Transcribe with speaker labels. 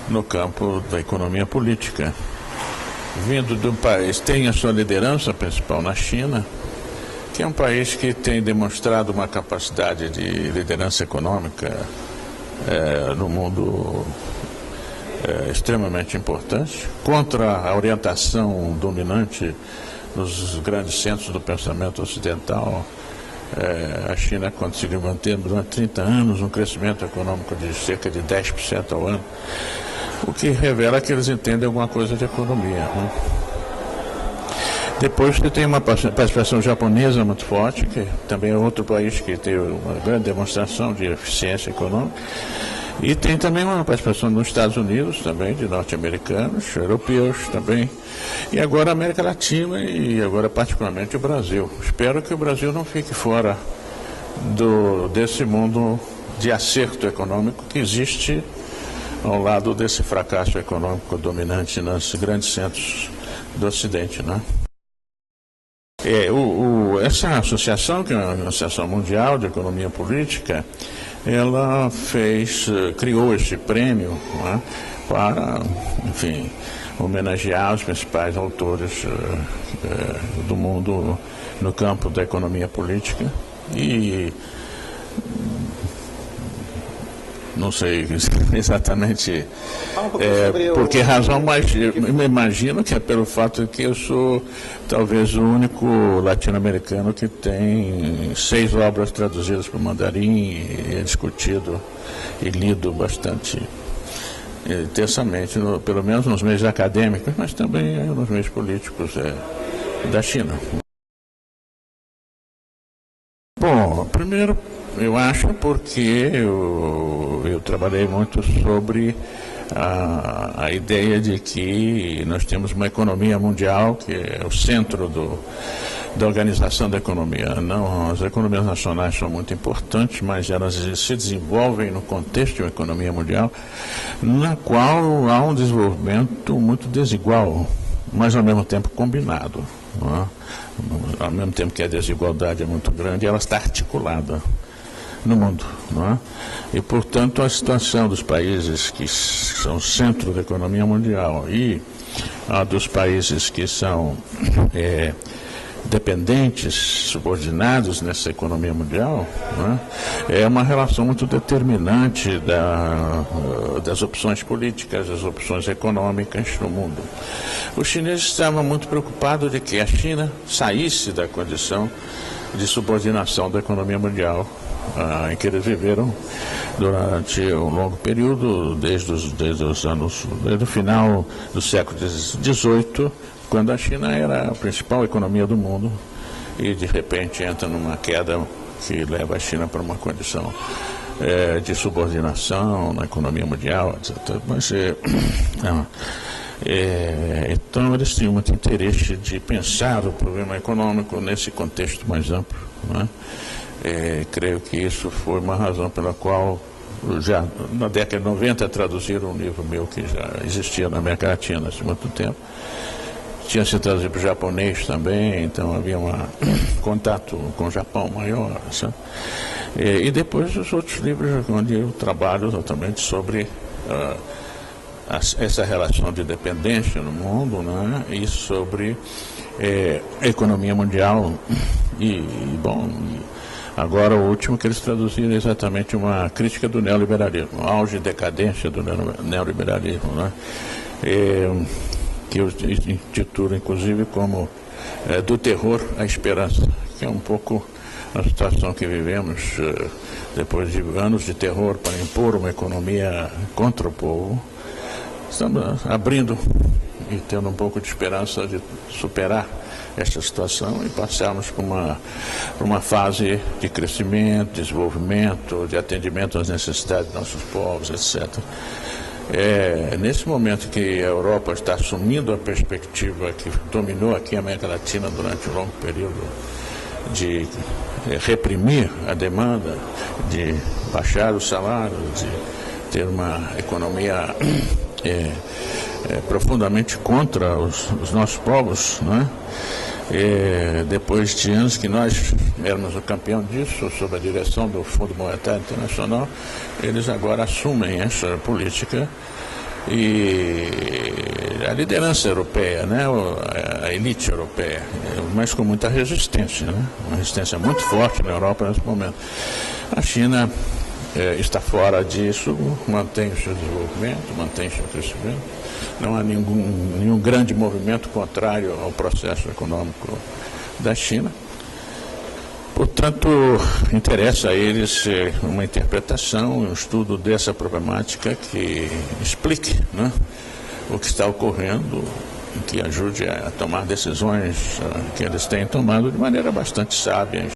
Speaker 1: no campo da economia política. Vindo de um país, tem a sua liderança principal na China, que é um país que tem demonstrado uma capacidade de liderança econômica no mundo extremamente importante, contra a orientação dominante nos grandes centros do pensamento ocidental. A China conseguiu manter durante 30 anos um crescimento econômico de cerca de 10% ao ano, o que revela que eles entendem alguma coisa de economia, né? Depois você tem uma participação japonesa muito forte, que também é outro país que tem uma grande demonstração de eficiência econômica. E tem também uma participação dos Estados Unidos, também, de norte-americanos, europeus também. E agora a América Latina e agora particularmente o Brasil. Espero que o Brasil não fique fora desse mundo de acerto econômico que existe ao lado desse fracasso econômico dominante nos grandes centros do Ocidente, né? Essa associação, que é uma associação mundial de economia política, ela criou esse prêmio, né, para, enfim, homenagear os principais autores do mundo no campo da economia política. E não sei exatamente por que razão, mas eu me imagino que é pelo fato de que eu sou talvez o único latino-americano que tem 6 obras traduzidas para o mandarim e é discutido e lido bastante intensamente, pelo menos nos meios acadêmicos, mas também nos meios políticos da China. Bom, primeiro, eu acho porque eu trabalhei muito sobre a ideia de que nós temos uma economia mundial que é o centro da organização da economia. Não, as economias nacionais são muito importantes, mas elas se desenvolvem no contexto de uma economia mundial, na qual há um desenvolvimento muito desigual, mas ao mesmo tempo combinado, não é? Ao mesmo tempo que a desigualdade é muito grande, ela está articulada no mundo, não é? E, portanto, a situação dos países que são centro da economia mundial e a dos países que são dependentes, subordinados nessa economia mundial, não é? É uma relação muito determinante das opções políticas, das opções econômicas no mundo. Os chineses estavam muito preocupados de que a China saísse da condição de subordinação da economia mundial em que eles viveram durante um longo período, desde o final do século XVIII, quando a China era a principal economia do mundo e de repente entra numa queda que leva a China para uma condição de subordinação na economia mundial, etc. Mas, então eles tinham muito interesse de pensar o problema econômico nesse contexto mais amplo, não é? Creio que isso foi uma razão pela qual, já na década de 90, traduziram um livro meu que já existia na América Latina há muito tempo. Tinha se traduzido para o japonês também, então havia um contato com o Japão maior, sabe? E depois os outros livros onde eu trabalho exatamente sobre essa relação de dependência no mundo, né? E sobre a economia mundial. Agora o último que eles traduziram é exatamente uma crítica do neoliberalismo, auge e decadência do neoliberalismo, né? Que eu intitulo inclusive como do terror à esperança, que é um pouco a situação que vivemos depois de anos de terror para impor uma economia contra o povo. Estamos abrindo e tendo um pouco de esperança de superar esta situação e passarmos por uma fase de crescimento, desenvolvimento, de atendimento às necessidades dos nossos povos, etc. Nesse momento que a Europa está assumindo a perspectiva que dominou aqui a América Latina durante um longo período de reprimir a demanda, de baixar os salários, de ter uma economia profundamente contra os nossos povos, não é? Depois de anos que nós éramos o campeão disso, sob a direção do Fundo Monetário Internacional, eles agora assumem essa política e a liderança europeia, né, a elite europeia, mas com muita resistência, né, uma resistência muito forte na Europa nesse momento. A China está fora disso, mantém o seu desenvolvimento, mantém o seu crescimento, não há nenhum grande movimento contrário ao processo econômico da China. Portanto, interessa a eles uma interpretação, um estudo dessa problemática que explique, né, o que está ocorrendo, que ajude a tomar decisões que eles têm tomado de maneira bastante sábia.